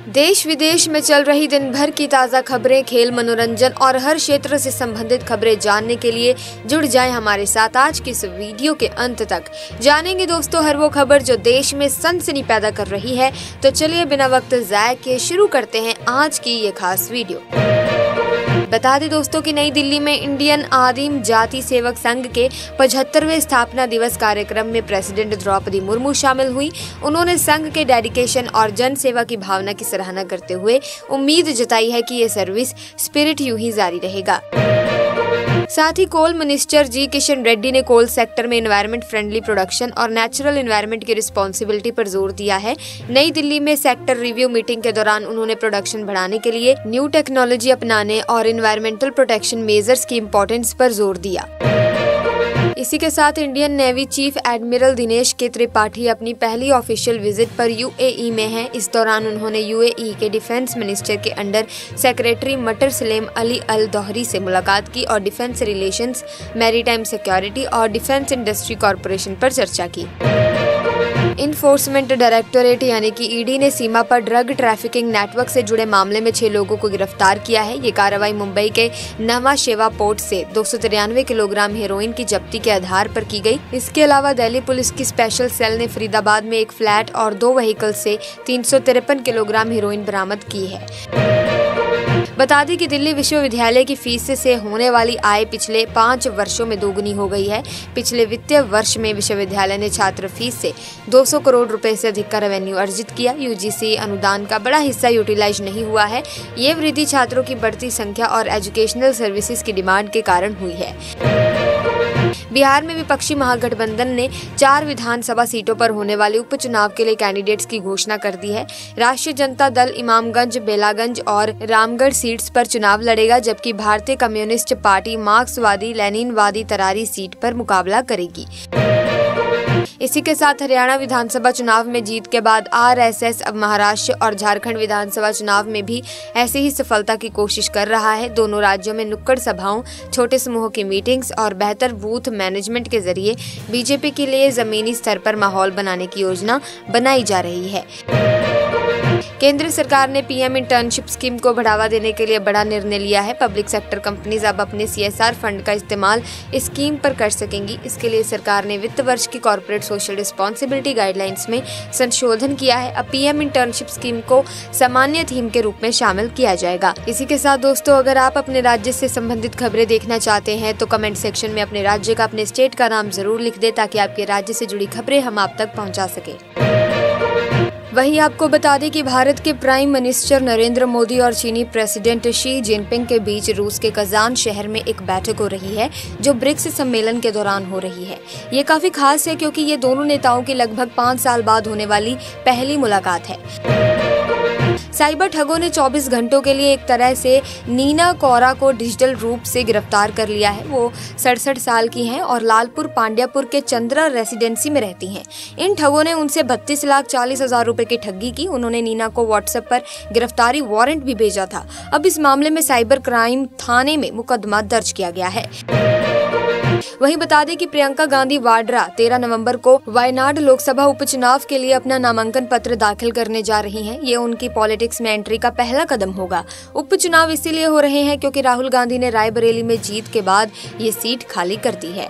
देश विदेश में चल रही दिन भर की ताज़ा खबरें, खेल, मनोरंजन और हर क्षेत्र से संबंधित खबरें जानने के लिए जुड़ जाएं हमारे साथ आज की इस वीडियो के अंत तक। जानेंगे दोस्तों हर वो खबर जो देश में सनसनी पैदा कर रही है। तो चलिए बिना वक्त ज़ाय के शुरू करते हैं आज की ये खास वीडियो। बता दें दोस्तों कि नई दिल्ली में इंडियन आदिम जाति सेवक संघ के 75वें स्थापना दिवस कार्यक्रम में प्रेसिडेंट द्रौपदी मुर्मू शामिल हुई। उन्होंने संघ के डेडिकेशन और जन सेवा की भावना की सराहना करते हुए उम्मीद जताई है कि ये सर्विस स्पिरिट यूं ही जारी रहेगा। साथ ही कोल मिनिस्टर जी किशन रेड्डी ने कोल सेक्टर में एनवायरनमेंट फ्रेंडली प्रोडक्शन और नेचुरल एनवायरनमेंट की रिस्पॉन्सिबिलिटी पर जोर दिया है। नई दिल्ली में सेक्टर रिव्यू मीटिंग के दौरान उन्होंने प्रोडक्शन बढ़ाने के लिए न्यू टेक्नोलॉजी अपनाने और एनवायरमेंटल प्रोटेक्शन मेजर्स की इम्पोर्टेंस पर जोर दिया। इसी के साथ Indian navy chief admiral Dinesh के त्रिपाठी अपनी पहली ऑफिशियल विजिट पर यूएई में हैं। इस दौरान उन्होंने यूएई के डिफेंस मिनिस्टर के अंडर सेक्रेटरी मटर सलेम अली अल दोहरी से मुलाकात की और डिफेंस रिलेशंस, मैरीटाइम सिक्योरिटी और डिफेंस इंडस्ट्री कॉरपोरेशन पर चर्चा की। इन्फोर्समेंट डायरेक्टोरेट यानी कि ईडी ने सीमा पर ड्रग ट्रैफिकिंग नेटवर्क से जुड़े मामले में 6 लोगों को गिरफ्तार किया है। ये कार्रवाई मुंबई के नवा शेवा पोर्ट से 293 किलोग्राम हेरोइन की जब्ती के आधार पर की गई। इसके अलावा दिल्ली पुलिस की स्पेशल सेल ने फरीदाबाद में एक फ्लैट और 2 व्हीकल से 353 किलोग्राम हेरोइन बरामद की है। बता दें कि दिल्ली विश्वविद्यालय की फीस से होने वाली आय पिछले 5 वर्षों में दोगुनी हो गई है। पिछले वित्तीय वर्ष में विश्वविद्यालय ने छात्र फीस से 200 करोड़ रुपए से अधिक का रेवेन्यू अर्जित किया। यूजीसी अनुदान का बड़ा हिस्सा यूटिलाइज नहीं हुआ है। ये वृद्धि छात्रों की बढ़ती संख्या और एजुकेशनल सर्विसेज की डिमांड के कारण हुई है। बिहार में विपक्षी महागठबंधन ने 4 विधानसभा सीटों पर होने वाले उपचुनाव के लिए कैंडिडेट्स की घोषणा कर दी है। राष्ट्रीय जनता दल इमामगंज, बेलागंज और रामगढ़ सीट्स पर चुनाव लड़ेगा, जबकि भारतीय कम्युनिस्ट पार्टी मार्क्सवादी लेनिनवादी तरारी सीट पर मुकाबला करेगी। इसी के साथ हरियाणा विधानसभा चुनाव में जीत के बाद आरएसएस अब महाराष्ट्र और झारखंड विधानसभा चुनाव में भी ऐसी ही सफलता की कोशिश कर रहा है। दोनों राज्यों में नुक्कड़ सभाओं, छोटे समूहों की मीटिंग्स और बेहतर बूथ मैनेजमेंट के जरिए बीजेपी के लिए जमीनी स्तर पर माहौल बनाने की योजना बनाई जा रही है। केंद्र सरकार ने पीएम इंटर्नशिप स्कीम को बढ़ावा देने के लिए बड़ा निर्णय लिया है। पब्लिक सेक्टर कंपनीज अब अपने सीएसआर फंड का इस्तेमाल इस स्कीम पर कर सकेंगी। इसके लिए सरकार ने वित्त वर्ष की कॉर्पोरेट सोशल रिस्पॉन्सिबिलिटी गाइडलाइंस में संशोधन किया है। अब पीएम इंटर्नशिप स्कीम को सामान्य थीम के रूप में शामिल किया जाएगा। इसी के साथ दोस्तों अगर आप अपने राज्य से संबंधित खबरें देखना चाहते हैं तो कमेंट सेक्शन में अपने राज्य का, अपने स्टेट का नाम जरूर लिख दे ताकि आपके राज्य से जुड़ी खबरें हम आप तक पहुँचा सके। वहीं आपको बता दें कि भारत के प्राइम मिनिस्टर नरेंद्र मोदी और चीनी प्रेसिडेंट शी जिनपिंग के बीच रूस के कजान शहर में एक बैठक हो रही है जो ब्रिक्स सम्मेलन के दौरान हो रही है। ये काफी खास है क्योंकि ये दोनों नेताओं की लगभग 5 साल बाद होने वाली पहली मुलाकात है। साइबर ठगों ने 24 घंटों के लिए एक तरह से नीना कोरा को डिजिटल रूप से गिरफ्तार कर लिया है। वो 67 साल की हैं और लालपुर पांड्यापुर के चंद्रा रेसिडेंसी में रहती हैं। इन ठगों ने उनसे 32,40,000 रुपए की ठगी की। उन्होंने नीना को व्हाट्सएप पर गिरफ्तारी वारंट भी भेजा था। अब इस मामले में साइबर क्राइम थाने में मुकदमा दर्ज किया गया है। वहीं बता दें कि प्रियंका गांधी वाड्रा 13 नवंबर को वायनाड लोकसभा उपचुनाव के लिए अपना नामांकन पत्र दाखिल करने जा रही हैं। ये उनकी पॉलिटिक्स में एंट्री का पहला कदम होगा। उपचुनाव इसीलिए हो रहे हैं क्योंकि राहुल गांधी ने रायबरेली में जीत के बाद ये सीट खाली कर दी है।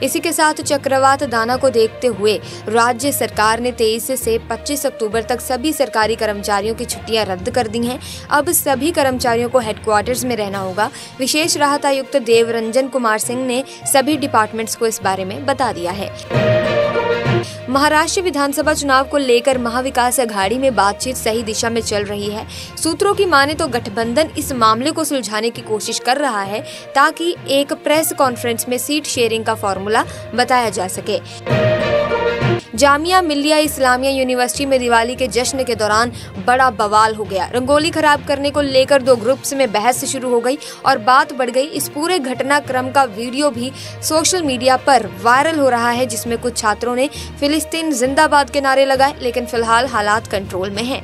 इसी के साथ चक्रवात दाना को देखते हुए राज्य सरकार ने 23 से 25 अक्टूबर तक सभी सरकारी कर्मचारियों की छुट्टियां रद्द कर दी हैं। अब सभी कर्मचारियों को हेडक्वार्टर्स में रहना होगा। विशेष राहत आयुक्त देवरंजन कुमार सिंह ने सभी डिपार्टमेंट्स को इस बारे में बता दिया है। महाराष्ट्र विधानसभा चुनाव को लेकर महाविकास अघाड़ी में बातचीत सही दिशा में चल रही है। सूत्रों की माने तो गठबंधन इस मामले को सुलझाने की कोशिश कर रहा है ताकि एक प्रेस कॉन्फ्रेंस में सीट शेयरिंग का फॉर्मूला बताया जा सके। जामिया मिल्लिया इस्लामिया यूनिवर्सिटी में दिवाली के जश्न के दौरान बड़ा बवाल हो गया। रंगोली खराब करने को लेकर 2 ग्रुप्स में बहस शुरू हो गई और बात बढ़ गई। इस पूरे घटनाक्रम का वीडियो भी सोशल मीडिया पर वायरल हो रहा है जिसमें कुछ छात्रों ने फिलिस्तीन जिंदाबाद के नारे लगाए, लेकिन फिलहाल हालात कंट्रोल में हैं।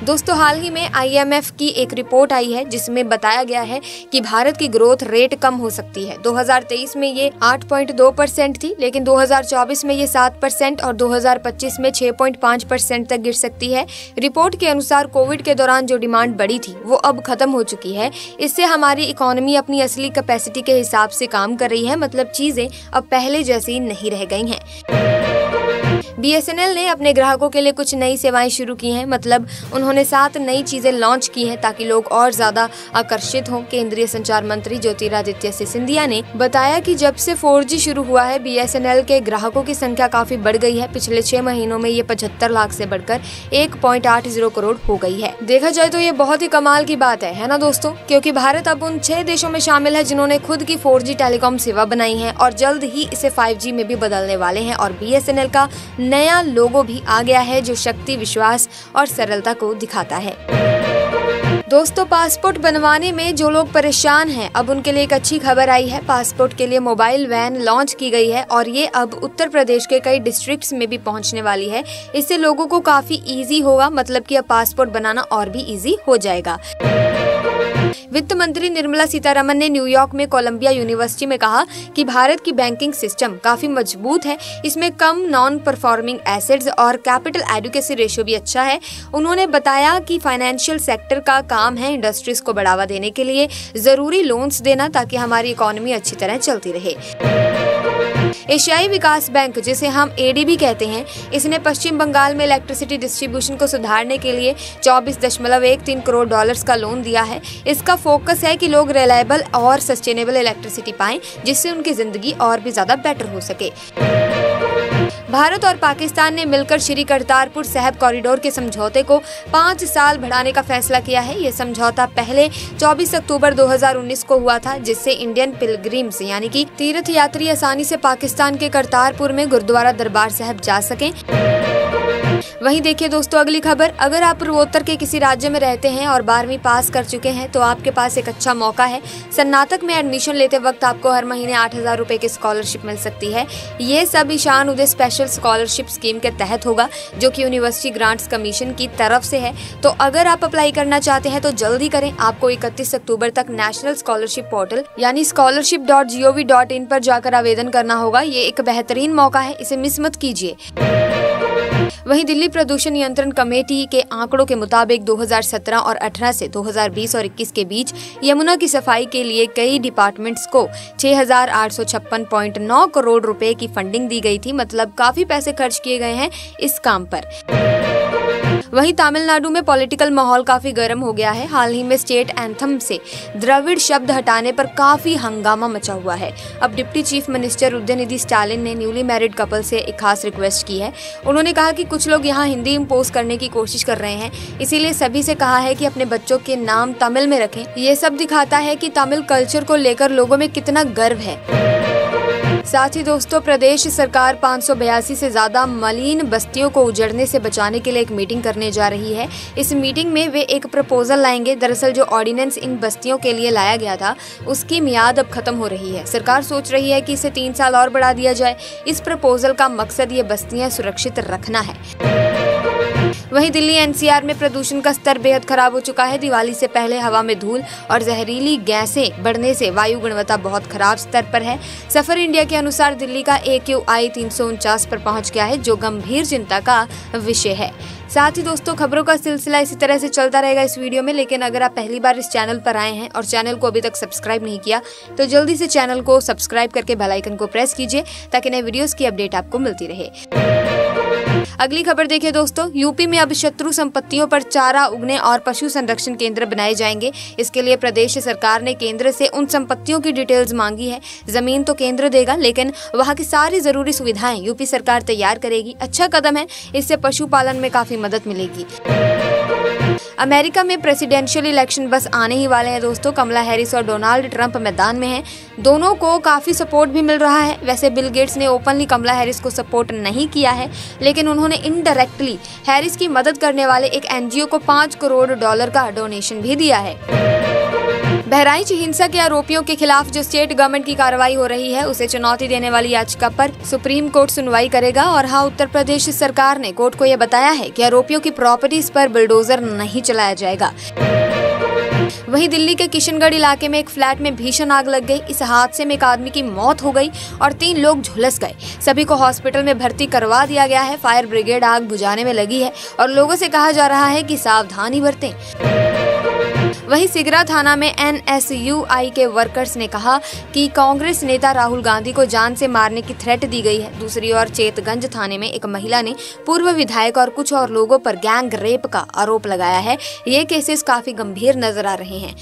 दोस्तों हाल ही में IMF की एक रिपोर्ट आई है जिसमें बताया गया है कि भारत की ग्रोथ रेट कम हो सकती है। 2023 में ये 8.2% थी, लेकिन 2024 में ये 7% और 2025 में 6.5% तक गिर सकती है। रिपोर्ट के अनुसार कोविड के दौरान जो डिमांड बढ़ी थी वो अब खत्म हो चुकी है। इससे हमारी इकोनॉमी अपनी असली कैपेसिटी के हिसाब से काम कर रही है, मतलब चीजें अब पहले जैसी नहीं रह गई हैं। BSNL ने अपने ग्राहकों के लिए कुछ नई सेवाएं शुरू की हैं, मतलब उन्होंने 7 नई चीजें लॉन्च की हैं ताकि लोग और ज्यादा आकर्षित हों। केंद्रीय संचार मंत्री ज्योतिरादित्य सिंधिया ने बताया कि जब से 4G शुरू हुआ है BSNL के ग्राहकों की संख्या काफी बढ़ गई है। पिछले 6 महीनों में ये 75 लाख से बढ़कर 1.80 करोड़ हो गई है। देखा जाए तो ये बहुत ही कमाल की बात है ना दोस्तों, क्योंकि भारत अब उन 6 देशों में शामिल है जिन्होंने खुद की 4G टेलीकॉम सेवा बनाई है और जल्द ही इसे 5G में भी बदलने वाले हैं। और BSNL का नया लोगो भी आ गया है जो शक्ति, विश्वास और सरलता को दिखाता है। दोस्तों पासपोर्ट बनवाने में जो लोग परेशान हैं, अब उनके लिए एक अच्छी खबर आई है। पासपोर्ट के लिए मोबाइल वैन लॉन्च की गई है और ये अब उत्तर प्रदेश के कई डिस्ट्रिक्ट्स में भी पहुंचने वाली है। इससे लोगों को काफी इजी होगा, मतलब कि अब पासपोर्ट बनाना और भी इजी हो जाएगा। वित्त मंत्री निर्मला सीतारमण ने न्यूयॉर्क में कोलंबिया यूनिवर्सिटी में कहा कि भारत की बैंकिंग सिस्टम काफी मजबूत है, इसमें कम नॉन परफॉर्मिंग एसेट्स और कैपिटल एडुकेसी रेशियो भी अच्छा है। उन्होंने बताया कि फाइनेंशियल सेक्टर का काम है इंडस्ट्रीज को बढ़ावा देने के लिए जरूरी लोन्स देना ताकि हमारी इकोनॉमी अच्छी तरह चलती रहे। एशियाई विकास बैंक, जिसे हम ADB कहते हैं, इसने पश्चिम बंगाल में इलेक्ट्रिसिटी डिस्ट्रीब्यूशन को सुधारने के लिए $24.13 करोड़ का लोन दिया है। इसका फोकस है कि लोग रिलायबल और सस्टेनेबल इलेक्ट्रिसिटी पाएं, जिससे उनकी जिंदगी और भी ज्यादा बेटर हो सके। भारत और पाकिस्तान ने मिलकर श्री करतारपुर साहिब कॉरिडोर के समझौते को 5 साल बढ़ाने का फैसला किया है। ये समझौता पहले 24 अक्टूबर 2019 को हुआ था, जिससे इंडियन पिलग्रिम्स यानी कि तीर्थ यात्री आसानी से पाकिस्तान के करतारपुर में गुरुद्वारा दरबार साहिब जा सकें। वहीं देखिए दोस्तों अगली खबर, अगर आप पूर्वोत्तर के किसी राज्य में रहते हैं और 12वीं पास कर चुके हैं तो आपके पास एक अच्छा मौका है। स्नातक में एडमिशन लेते वक्त आपको हर महीने 8,000 रुपए की स्कॉलरशिप मिल सकती है। ये सब Ishan Uday special scholarship scheme के तहत होगा, जो कि यूनिवर्सिटी ग्रांट्स कमीशन की तरफ से है। तो अगर आप अप्लाई करना चाहते हैं तो जल्दी करें। आपको 31 अक्टूबर तक नेशनल स्कॉलरशिप पोर्टल यानी scholarship.gov.in पर जाकर आवेदन करना होगा। ये एक बेहतरीन मौका है, इसे मिस मत कीजिए। वहीं दिल्ली प्रदूषण नियंत्रण कमेटी के आंकड़ों के मुताबिक 2017 और 18 से 2020 और 21 के बीच यमुना की सफाई के लिए कई डिपार्टमेंट्स को 6,856.9 करोड़ रुपए की फंडिंग दी गई थी, मतलब काफी पैसे खर्च किए गए हैं इस काम पर। वहीं तमिलनाडु में पॉलिटिकल माहौल काफी गर्म हो गया है। हाल ही में स्टेट एंथम से द्रविड़ शब्द हटाने पर काफी हंगामा मचा हुआ है। अब deputy chief minister Udhayanidhi Stalin ने न्यूली मैरिड कपल से एक खास रिक्वेस्ट की है। उन्होंने कहा कि कुछ लोग यहां हिंदी इम्पोज करने की कोशिश कर रहे हैं, इसीलिए सभी से कहा है कि अपने बच्चों के नाम तमिल में रखें। ये सब दिखाता है कि तमिल कल्चर को लेकर लोगों में कितना गर्व है। साथ ही दोस्तों प्रदेश सरकार 582 से ज्यादा मलिन बस्तियों को उजड़ने से बचाने के लिए एक मीटिंग करने जा रही है। इस मीटिंग में वे एक प्रपोजल लाएंगे। दरअसल जो ऑर्डिनेंस इन बस्तियों के लिए लाया गया था उसकी मियाद अब खत्म हो रही है। सरकार सोच रही है कि इसे 3 साल और बढ़ा दिया जाए। इस प्रपोजल का मकसद ये बस्तियां सुरक्षित रखना है। वहीं दिल्ली NCR में प्रदूषण का स्तर बेहद खराब हो चुका है। दिवाली से पहले हवा में धूल और जहरीली गैसें बढ़ने से वायु गुणवत्ता बहुत खराब स्तर पर है। सफर इंडिया के अनुसार दिल्ली का AQI 349 पर पहुंच गया है, जो गंभीर चिंता का विषय है। साथ ही दोस्तों खबरों का सिलसिला इसी तरह से चलता रहेगा इस वीडियो में, लेकिन अगर आप पहली बार इस चैनल पर आए हैं और चैनल को अभी तक सब्सक्राइब नहीं किया तो जल्दी से चैनल को सब्सक्राइब करके बेल आइकन को प्रेस कीजिए ताकि नए वीडियोस की अपडेट आपको मिलती रहे। अगली खबर देखिए दोस्तों, यूपी में अब शत्रु संपत्तियों पर चारा उगने और पशु संरक्षण केंद्र बनाए जाएंगे। इसके लिए प्रदेश सरकार ने केंद्र से उन संपत्तियों की डिटेल्स मांगी है। जमीन तो केंद्र देगा, लेकिन वहां की सारी जरूरी सुविधाएं यूपी सरकार तैयार करेगी। अच्छा कदम है, इससे पशुपालन में काफी मदद मिलेगी। अमेरिका में प्रेसिडेंशियल इलेक्शन बस आने ही वाले हैं दोस्तों। कमला हैरिस और डोनाल्ड ट्रंप मैदान में हैं। दोनों को काफी सपोर्ट भी मिल रहा है। वैसे बिल गेट्स ने ओपनली कमला हैरिस को सपोर्ट नहीं किया है, लेकिन उन्होंने इनडायरेक्टली हैरिस की मदद करने वाले एक NGO को $5 करोड़ का डोनेशन भी दिया है। बहराइच हिंसा के आरोपियों के खिलाफ जो स्टेट गवर्नमेंट की कार्रवाई हो रही है उसे चुनौती देने वाली याचिका पर सुप्रीम कोर्ट सुनवाई करेगा। और हाँ, उत्तर प्रदेश सरकार ने कोर्ट को यह बताया है कि आरोपियों की प्रॉपर्टीज पर बुलडोजर नहीं चलाया जाएगा। वहीं दिल्ली के किशनगढ़ इलाके में एक फ्लैट में भीषण आग लग गई। इस हादसे में एक आदमी की मौत हो गई और 3 लोग झुलस गए। सभी को हॉस्पिटल में भर्ती करवा दिया गया है। फायर ब्रिगेड आग बुझाने में लगी है और लोगों से कहा जा रहा है कि सावधानी बरतें। वहीं सिगरा थाना में NSUI के वर्कर्स ने कहा कि कांग्रेस नेता राहुल गांधी को जान से मारने की थ्रेट दी गई है। दूसरी ओर चेतगंज थाने में एक महिला ने पूर्व विधायक और कुछ और लोगों पर गैंग रेप का आरोप लगाया है। ये केसेस काफी गंभीर नजर आ रहे हैं।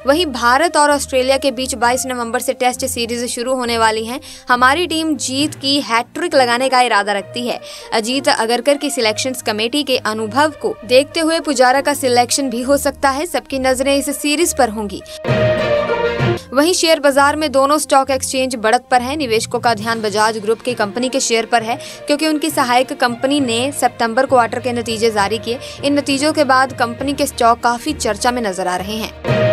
वहीं भारत और ऑस्ट्रेलिया के बीच 22 नवंबर से टेस्ट सीरीज शुरू होने वाली है। हमारी टीम जीत की हैट्रिक लगाने का इरादा रखती है। अजीत अगरकर की सिलेक्शन कमेटी के अनुभव को देखते हुए पुजारा का सिलेक्शन भी हो सकता है। सबकी नजरें इस सीरीज पर होंगी। वहीं शेयर बाजार में दोनों स्टॉक एक्सचेंज बढ़त पर है। निवेशकों का ध्यान बजाज ग्रुप की कंपनी के शेयर पर है, क्योंकि उनकी सहायक कंपनी ने सितंबर क्वार्टर के नतीजे जारी किए। इन नतीजों के बाद कंपनी के स्टॉक काफी चर्चा में नजर आ रहे हैं।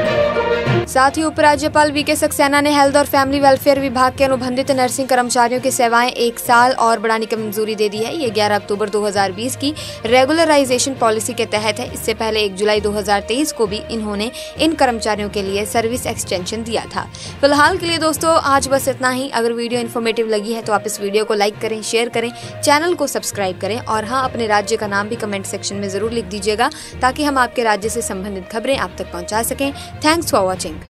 साथ ही उपराज्यपाल वीके सक्सेना ने हेल्थ और फैमिली वेलफेयर विभाग के अनुबंधित नर्सिंग कर्मचारियों की सेवाएं 1 साल और बढ़ाने की मंजूरी दे दी है। ये 11 अक्टूबर 2020 की रेगुलराइजेशन पॉलिसी के तहत है। इससे पहले 1 जुलाई 2023 को भी इन्होंने इन कर्मचारियों के लिए सर्विस एक्सटेंशन दिया था। फिलहाल के लिए दोस्तों आज बस इतना ही। अगर वीडियो इन्फॉर्मेटिव लगी है तो आप इस वीडियो को लाइक करें, शेयर करें, चैनल को सब्सक्राइब करें और हाँ, अपने राज्य का नाम भी कमेंट सेक्शन में जरूर लिख दीजिएगा ताकि हम आपके राज्य से संबंधित खबरें आप तक पहुँचा सकें। Thanks for watching.